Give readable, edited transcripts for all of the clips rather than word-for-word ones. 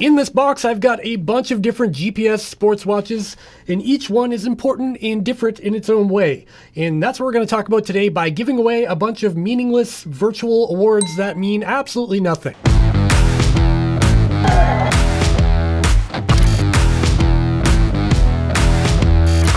In this box, I've got a bunch of different GPS sports watches, and each one is important and different in its own way. And that's what we're going to talk about today by giving away a bunch of meaningless virtual awards that mean absolutely nothing.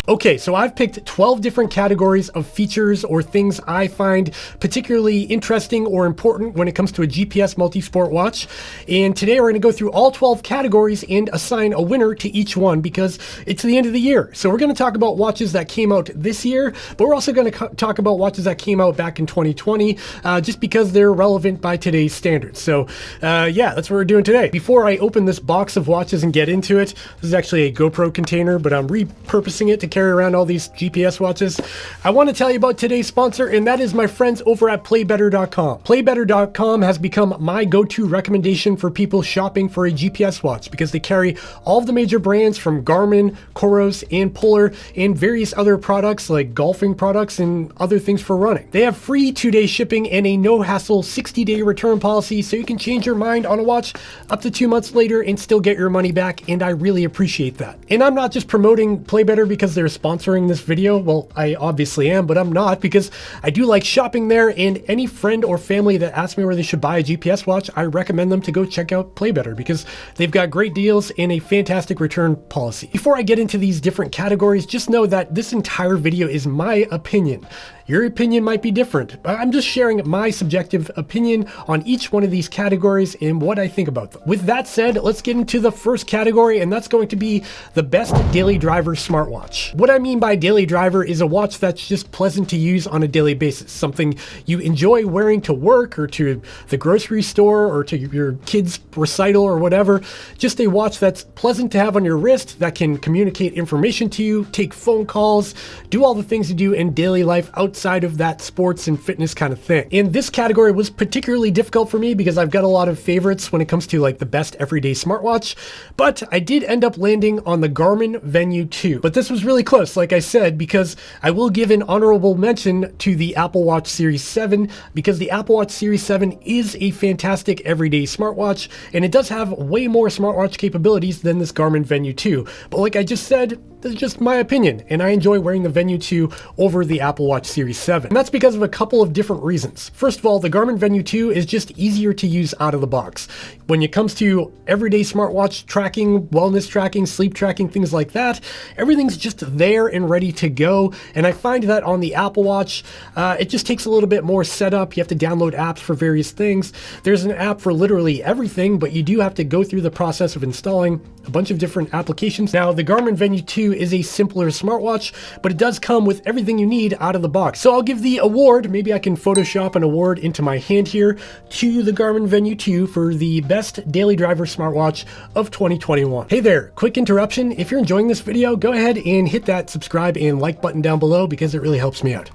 Okay, so I've picked 12 different categories of features or things I find particularly interesting or important when it comes to a GPS multi-sport watch. And today we're going to go through all 12 categories and assign a winner to each one because it's the end of the year. So we're going to talk about watches that came out this year, but we're also going to talk about watches that came out back in 2020, just because they're relevant by today's standards. So yeah, that's what we're doing today. Before I open this box of watches and get into it, this is actually a GoPro container, but I'm repurposing it to carry around all these GPS watches. I want to tell you about today's sponsor, and that is my friends over at PlayBetter.com. PlayBetter.com has become my go-to recommendation for people shopping for a GPS watch because they carry all of the major brands from Garmin, COROS, and Polar, and various other products like golfing products and other things for running. They have free 2-day shipping and a no-hassle 60-day return policy, so you can change your mind on a watch up to 2 months later and still get your money back, and I really appreciate that. And I'm not just promoting PlayBetter because they're sponsoring this video. Well, I obviously am, but I'm not, because I do like shopping there, and any friend or family that asks me where they should buy a GPS watch, I recommend them to go check out PlayBetter because they've got great deals and a fantastic return policy. Before I get into these different categories, just know that this entire video is my opinion. Your opinion might be different, but I'm just sharing my subjective opinion on each one of these categories and what I think about them. With that said, let's get into the first category, and that's going to be the best daily driver smartwatch. What I mean by daily driver is a watch that's just pleasant to use on a daily basis, something you enjoy wearing to work or to the grocery store or to your kid's recital or whatever. Just a watch that's pleasant to have on your wrist, that can communicate information to you, take phone calls, do all the things you do in daily life outside of that sports and fitness kind of thing. And this category was particularly difficult for me because I've got a lot of favorites when it comes to like the best everyday smartwatch, but I did end up landing on the Garmin Venu 2. But this was really close, like I said, because I will give an honorable mention to the Apple Watch Series 7 because the Apple Watch Series 7 is a fantastic everyday smartwatch, and it does have way more smartwatch capabilities than this Garmin Venu 2. But like I just said, this is just my opinion, and I enjoy wearing the Venu 2 over the Apple Watch Series 7. And that's because of a couple of different reasons. First of all, the Garmin Venu 2 is just easier to use out of the box. When it comes to everyday smartwatch tracking, wellness tracking, sleep tracking, things like that, everything's just there and ready to go. And I find that on the Apple Watch, it just takes a little bit more setup. You have to download apps for various things. There's an app for literally everything, but you do have to go through the process of installing a bunch of different applications. Now, the Garmin Venu 2 is a simpler smartwatch, but it does come with everything you need out of the box. So I'll give the award, maybe I can Photoshop an award into my hand here, to the Garmin Venu 2 for the best daily driver smartwatch of 2021. Hey there, quick interruption. If you're enjoying this video, go ahead and hit that subscribe and like button down below because it really helps me out.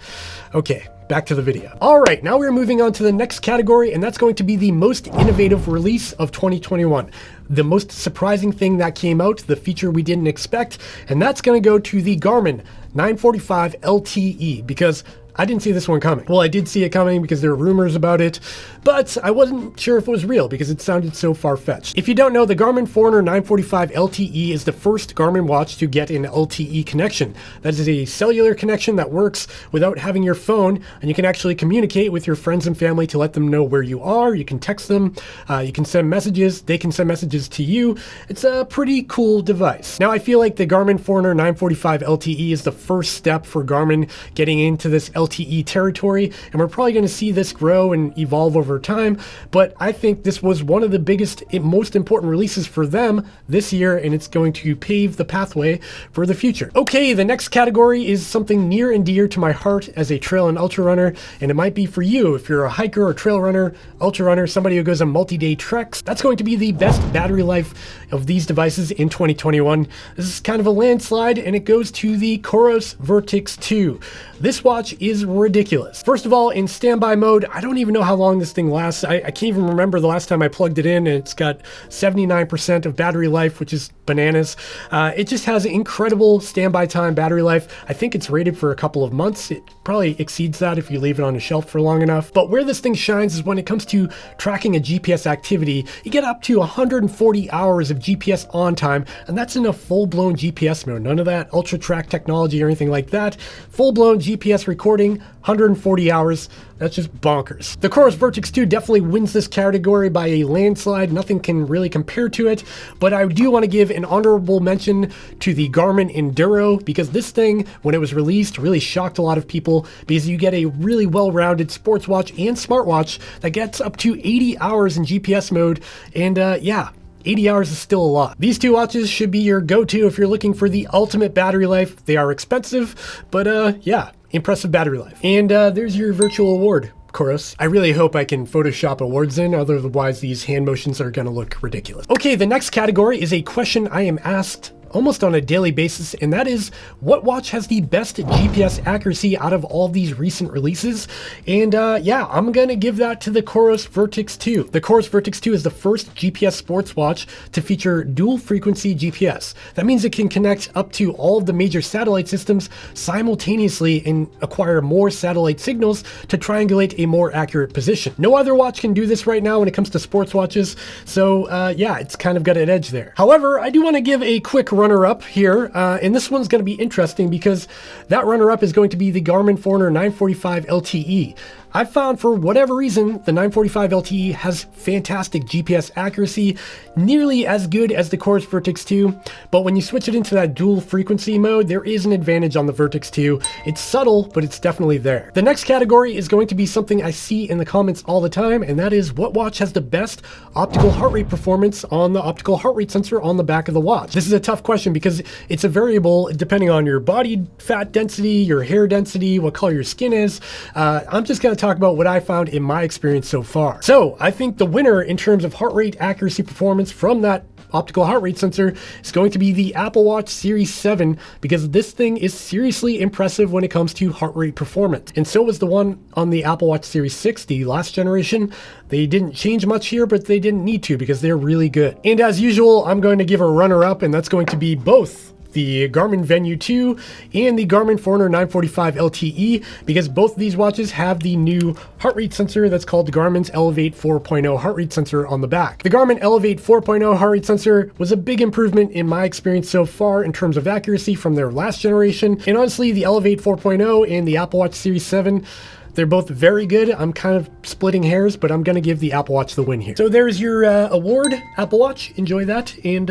Okay, back to the video. All right, now we're moving on to the next category, and that's going to be the most innovative release of 2021. The most surprising thing that came out, the feature we didn't expect, and that's going to go to the Garmin 945 LTE because I didn't see this one coming. Well, I did see it coming because there were rumors about it, but I wasn't sure if it was real because it sounded so far-fetched. If you don't know, the Garmin Forerunner 945 LTE is the first Garmin watch to get an LTE connection. That is a cellular connection that works without having your phone, and you can actually communicate with your friends and family to let them know where you are. You can text them, you can send messages, they can send messages to you. It's a pretty cool device. Now, I feel like the Garmin Forerunner 945 LTE is the first step for Garmin getting into this LTE territory, and we're probably going to see this grow and evolve over time, but I think this was one of the biggest, most important releases for them this year, and it's going to pave the pathway for the future. Okay, the next category is something near and dear to my heart as a trail and ultra runner, and it might be for you if you're a hiker or trail runner, ultra runner, somebody who goes on multi-day treks. That's going to be the best battery life of these devices in 2021. This is kind of a landslide, and it goes to the COROS VERTIX 2. This watch is ridiculous. First of all, in standby mode, I don't even know how long this thing lasts. I can't even remember the last time I plugged it in, and it's got 79% of battery life, which is bananas. It just has incredible standby time battery life. I think it's rated for a couple of months. It probably exceeds that if you leave it on a shelf for long enough. But where this thing shines is when it comes to tracking a GPS activity. You get up to 140 hours of GPS on time, and that's in a full-blown GPS mode. None of that ultra track technology or anything like that. Full-blown GPS recording, 140 hours. That's just bonkers. The COROS VERTIX 2 definitely wins this category by a landslide. Nothing can really compare to it, but I do want to give an honorable mention to the Garmin Enduro, because this thing, when it was released, really shocked a lot of people, because you get a really well-rounded sports watch and smartwatch that gets up to 80 hours in GPS mode, and yeah, 80 hours is still a lot. These two watches should be your go-to if you're looking for the ultimate battery life. They are expensive, but yeah, impressive battery life. And there's your virtual award, COROS. I really hope I can Photoshop awards in, otherwise these hand motions are gonna look ridiculous. Okay, the next category is a question I am asked almost on a daily basis, and that is, what watch has the best GPS accuracy out of all these recent releases? And yeah, I'm gonna give that to the COROS VERTIX 2. The COROS VERTIX 2 is the first GPS sports watch to feature dual frequency GPS. That means it can connect up to all of the major satellite systems simultaneously and acquire more satellite signals to triangulate a more accurate position. No other watch can do this right now when it comes to sports watches, so yeah, it's kind of got an edge there. However, I do want to give a quick runner-up here, and this one's going to be interesting because that runner-up is going to be the Garmin Forerunner 945 LTE. I found, for whatever reason, the 945 LTE has fantastic GPS accuracy, nearly as good as the COROS VERTIX 2, but when you switch it into that dual frequency mode, there is an advantage on the VERTIX 2. It's subtle, but it's definitely there. The next category is going to be something I see in the comments all the time, and that is, what watch has the best optical heart rate performance on the optical heart rate sensor on the back of the watch? This is a tough question because it's a variable depending on your body fat density, your hair density, what color your skin is. I'm just going to talk about what I found in my experience so far. So I think the winner in terms of heart rate accuracy performance from that optical heart rate sensor is going to be the Apple Watch Series 7, because this thing is seriously impressive when it comes to heart rate performance. And so was the one on the Apple Watch Series 6, the last generation. They didn't change much here, but they didn't need to because they're really good. And as usual, I'm going to give a runner-up, and that's going to be both the Garmin Venu 2 and the Garmin Forerunner 945 LTE, because both of these watches have the new heart rate sensor that's called the Garmin's Elevate 4.0 heart rate sensor on the back. The Garmin Elevate 4.0 heart rate sensor was a big improvement in my experience so far in terms of accuracy from their last generation, and honestly, the Elevate 4.0 and the Apple Watch Series 7, they're both very good. I'm kind of splitting hairs, but I'm going to give the Apple Watch the win here. So there's your award, Apple Watch. Enjoy that. And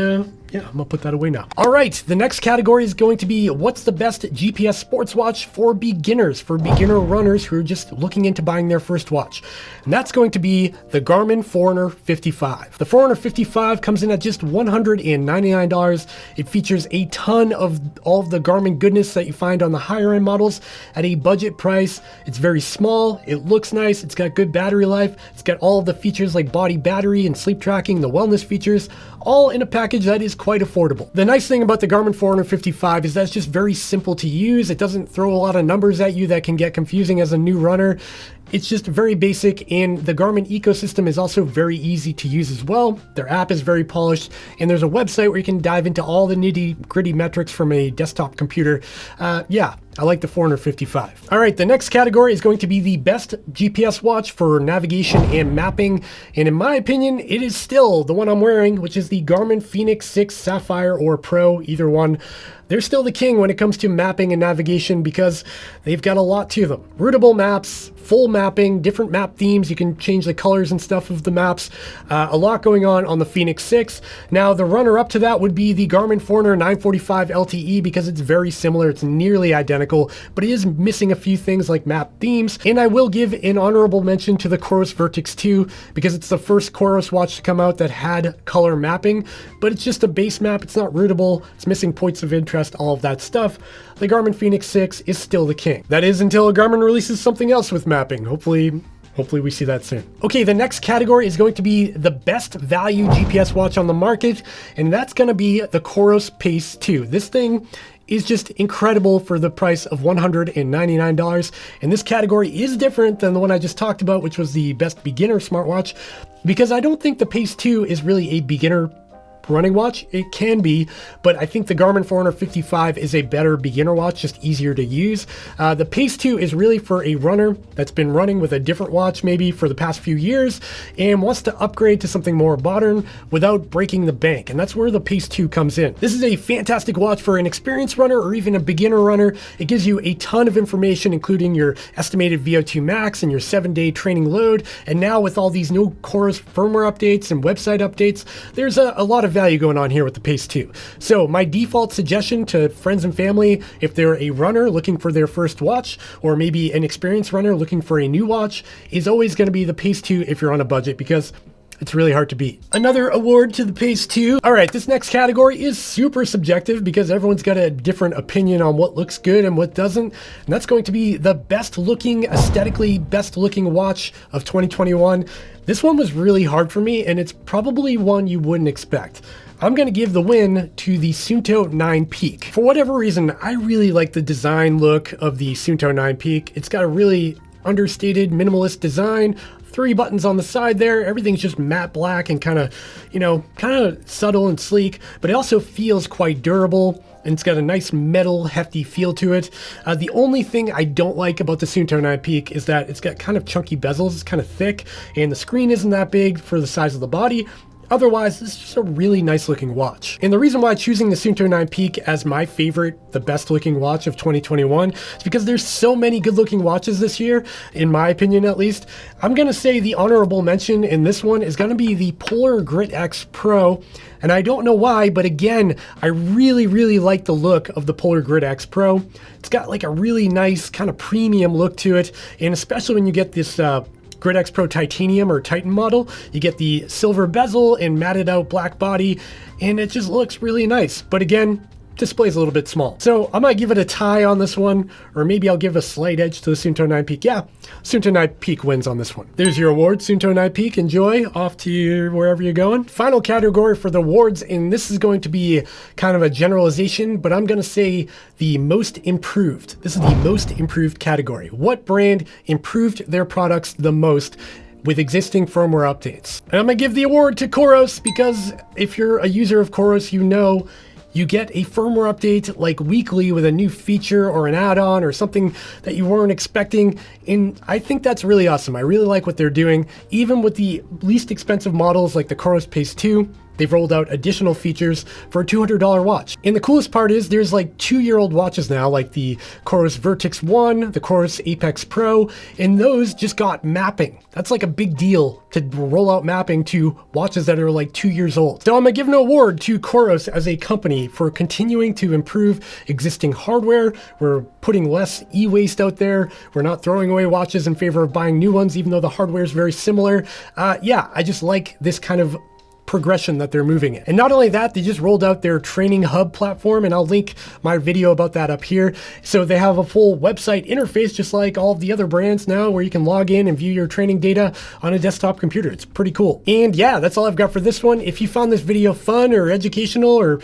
yeah, I'm going to put that away now. All right, the next category is going to be, what's the best GPS sports watch for beginners, for beginner runners who are just looking into buying their first watch? And that's going to be the Garmin Forerunner 55. The Forerunner 55 comes in at just $199. It features a ton of all of the Garmin goodness that you find on the higher end models at a budget price. It's very small, it looks nice, it's got good battery life, it's got all of the features like body battery and sleep tracking, the wellness features, all in a package that is quite affordable. The nice thing about the Garmin Forerunner 55 is that it's just very simple to use. It doesn't throw a lot of numbers at you that can get confusing as a new runner. It's just very basic, and the Garmin ecosystem is also very easy to use as well. Their app is very polished, and there's a website where you can dive into all the nitty-gritty metrics from a desktop computer. Yeah, I like the Forerunner 55. All right, the next category is going to be the best GPS watch for navigation and mapping, and in my opinion, it is still the one I'm wearing, which is the Garmin Fenix 6 Sapphire or Pro, either one. They're still the king when it comes to mapping and navigation because they've got a lot to them. Routable maps, full mapping, different map themes. You can change the colors and stuff of the maps. A lot going on the Fenix 6. Now, the runner-up to that would be the Garmin Forerunner 945 LTE because it's very similar. It's nearly identical, but it is missing a few things like map themes. And I will give an honorable mention to the COROS VERTIX 2 because it's the first COROS watch to come out that had color mapping, but it's just a base map. It's not routable. It's missing points of interest, all of that stuff. The Garmin Fenix 6 is still the king. That is until Garmin releases something else with mapping. Hopefully we see that soon. Okay, the next category is going to be the best value GPS watch on the market, and that's going to be the COROS Pace 2. This thing is just incredible for the price of $199. And this category is different than the one I just talked about, which was the best beginner smartwatch, because I don't think the Pace 2 is really a beginner running watch? It can be, but I think the Garmin Forerunner 55 is a better beginner watch, just easier to use. The Pace 2 is really for a runner that's been running with a different watch maybe for the past few years and wants to upgrade to something more modern without breaking the bank, and that's where the Pace 2 comes in. This is a fantastic watch for an experienced runner or even a beginner runner. It gives you a ton of information, including your estimated VO2 max and your 7-day training load, and now with all these new COROS firmware updates and website updates, there's a lot of value going on here with the Pace 2. So my default suggestion to friends and family, if they're a runner looking for their first watch, or maybe an experienced runner looking for a new watch, is always going to be the Pace 2 if you're on a budget, because it's really hard to beat. Another award to the Pace 2. All right, this next category is super subjective because everyone's got a different opinion on what looks good and what doesn't. And that's going to be the best looking, aesthetically best looking watch of 2021. This one was really hard for me, and it's probably one you wouldn't expect. I'm going to give the win to the Suunto 9 Peak. For whatever reason, I really like the design look of the Suunto 9 Peak. It's got a really understated minimalist design, 3 buttons on the side there. Everything's just matte black and kind of subtle and sleek, but it also feels quite durable, and it's got a nice metal, hefty feel to it. The only thing I don't like about the Suunto 9 Peak is that it's got kind of chunky bezels. It's kind of thick, and the screen isn't that big for the size of the body. Otherwise, this is just a really nice looking watch. And the reason why choosing the Suunto 9 Peak as my favorite, the best looking watch of 2021, is because there's so many good looking watches this year, in my opinion at least. I'm gonna say the honorable mention in this one is gonna be the Polar Grit X Pro. And I don't know why, but again, I really like the look of the Polar Grit X Pro. It's got like a really nice kind of premium look to it, and especially when you get this Grit X Pro Titanium or Titan model, you get the silver bezel and matted out black body, and it just looks really nice. But again, display's a little bit small. So I might give it a tie on this one, or maybe I'll give a slight edge to the Suunto 9 Peak. Yeah, Suunto 9 Peak wins on this one. There's your award, Suunto 9 Peak. Enjoy, off to wherever you're going. Final category for the awards, and this is going to be kind of a generalization, but I'm gonna say the most improved. This is the most improved category. What brand improved their products the most with existing firmware updates? And I'm gonna give the award to COROS, because if you're a user of COROS, you know you get a firmware update like weekly with a new feature or an add-on or something that you weren't expecting. And I think that's really awesome. I really like what they're doing. Even with the least expensive models like the COROS Pace 2, they've rolled out additional features for a $200 watch. And the coolest part is there's like 2-year-old watches now, like the COROS VERTIX 1, the COROS Apex Pro, and those just got mapping. That's like a big deal to roll out mapping to watches that are like 2 years old. So I'm gonna give an award to COROS as a company for continuing to improve existing hardware. We're putting less e-waste out there. We're not throwing away watches in favor of buying new ones, even though the hardware is very similar. Yeah, I just like this kind of progression that they're moving in. And not only that, they just rolled out their training hub platform, and I'll link my video about that up here. So they have a full website interface, just like all of the other brands now, where you can log in and view your training data on a desktop computer. It's pretty cool. And yeah, that's all I've got for this one. If you found this video fun or educational or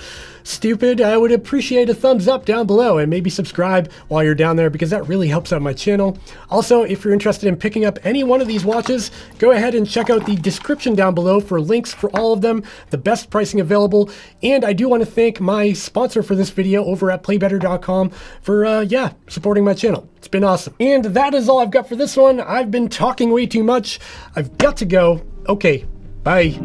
stupid, I would appreciate a thumbs up down below, and maybe subscribe while you're down there, because that really helps out my channel. Also, if you're interested in picking up any one of these watches, go ahead and check out the description down below for links for all of them, the best pricing available. And I do want to thank my sponsor for this video over at PlayBetter.com for supporting my channel. It's been awesome. And that is all I've got for this one. I've been talking way too much. I've got to go. Okay, bye.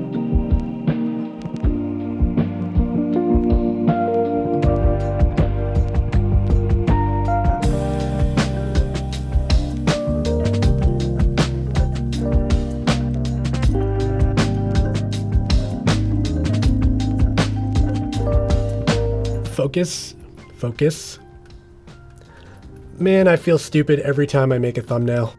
Focus. Man, I feel stupid every time I make a thumbnail.